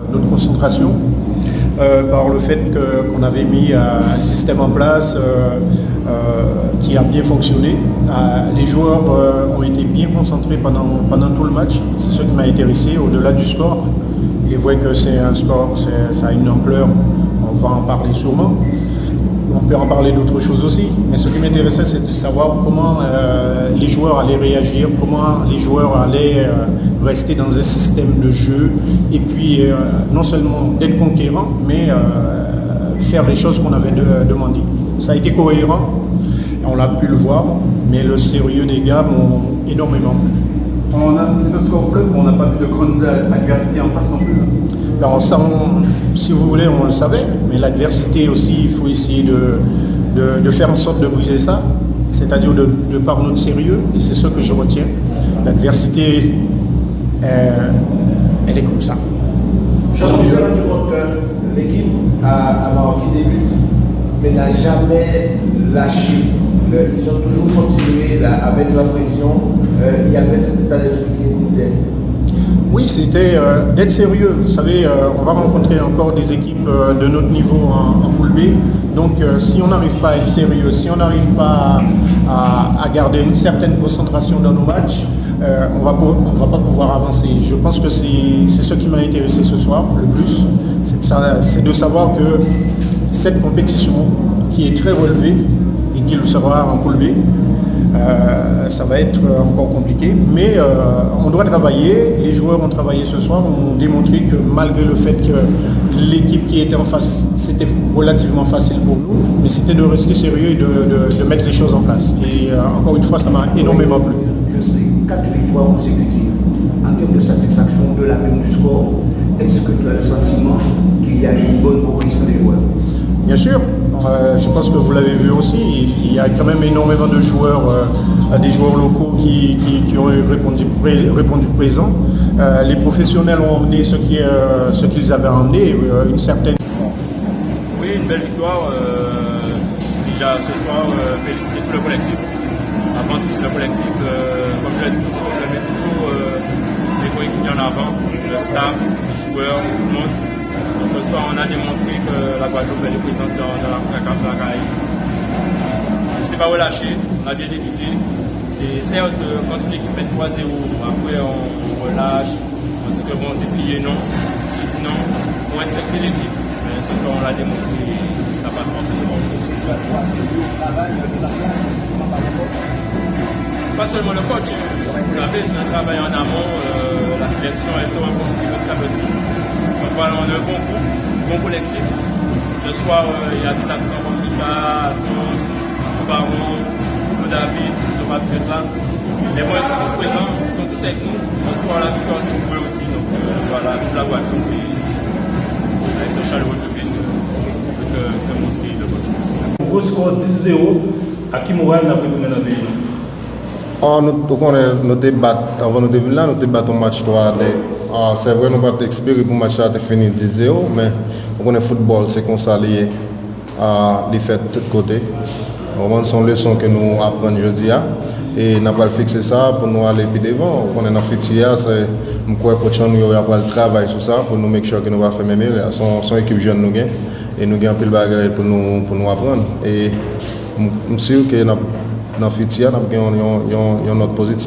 Notre concentration, par le fait qu'on avait mis un système en place qui a bien fonctionné. Les joueurs ont été bien concentrés pendant tout le match. C'est ce qui m'a intéressé au-delà du sport. Il est vrai que c'est un sport, ça a une ampleur, on va en parler sûrement. On peut en parler d'autres choses aussi, mais ce qui m'intéressait, c'est de savoir comment les joueurs allaient réagir, comment les joueurs allaient rester dans un système de jeu, et puis non seulement d'être conquérants, mais faire les choses qu'on avait demandées. Ça a été cohérent, on l'a pu le voir, mais le sérieux des gars m'ont énormément plu. C'est parce qu'en club, on n'a pas vu de grande adversité en face non plus. Alors, si vous voulez, on le savait, mais l'adversité aussi, il faut essayer de faire en sorte de briser ça, c'est-à-dire de par notre sérieux, et c'est ce que je retiens. L'adversité, elle est comme ça. Je me suis rendu compte que l'équipe a marqué des buts, mais n'a jamais lâché. Ils ont toujours continué à mettre la pression. Il y avait cet état d'esprit qui existait. Oui, c'était d'être sérieux. Vous savez, on va rencontrer encore des équipes de notre niveau en poule B. Donc, si on n'arrive pas à être sérieux, si on n'arrive pas à garder une certaine concentration dans nos matchs, on va pas pouvoir avancer. Je pense que c'est ce qui m'a intéressé ce soir le plus. C'est de savoir que cette compétition qui est très relevée et qui le sera en poule B, ça va être encore compliqué, mais on doit travailler. Les joueurs ont travaillé ce soir, ont démontré que malgré le fait que l'équipe qui était en face, c'était relativement facile pour nous, mais c'était de rester sérieux et de mettre les choses en place. Et encore une fois, ça m'a énormément plu. Je sais, 4 victoires consécutives. En termes de satisfaction, de la même du score, est-ce que tu as le sentiment qu'il y a une bonne progression des joueurs? Bien sûr, je pense que vous l'avez vu aussi, il y a quand même énormément de joueurs, des joueurs locaux qui ont répondu présent. Les professionnels ont emmené ce qu'ils avaient emmené, une certaine... Oui, une belle victoire. Déjà ce soir, féliciter tout le collectif. Avant tout, c'est le collectif. Comme je l'ai dit toujours, je mets toujours les coéquipiers en avant, le staff, les joueurs, tout le monde. Donc, ce soir, on a démontré que la Guadeloupe est présente dans la Caraïbe. On ne s'est pas relâché, on a bien débuté. C'est certes, quand une équipe mène 3-0, après on relâche, on dit que bon, c'est plié, non. On s'est dit non, il faut respecter l'équipe. Mais ce soir, on l'a démontré et ça passe pas ce soir. Pas seulement le coach, vous savez, c'est un travail en amont, la sélection elle se reconstruit petit à petit. Donc voilà, on a un bon groupe, un bon collectif. Ce soir, il y a des absents comme Mika, Alphonse, Baron, David, Thomas Petla. Les bons sont tous présents, ils sont tous avec nous. Ce soir, la victoire, c'est pour eux aussi. Donc voilà, toute la Guadeloupe avec ce chaleureux public, on peut que montrer de bonnes choses. Au score 10-0, à qui Mourad n'a pas retourné dans le pays? Nous débattons, avant de venir là, nous débattons match 3. C'est vrai, nous n'avons pas expéré pour le match à fini 10-0, mais le football, c'est qu'on s'allie à les faire de tous côtés. C'est une leçon que nous apprenons aujourd'hui. Et nous pas fixer ça pour nous aller plus devant. On est dans le futur, je crois que nous avons le travail sur ça pour nous make sure que nous allons faire même erreur. Son équipe jeune nous gagne et nous avons un peu de bagarre pour nous apprendre. Et je suis sûr que dans le futur, nous avons une note positive.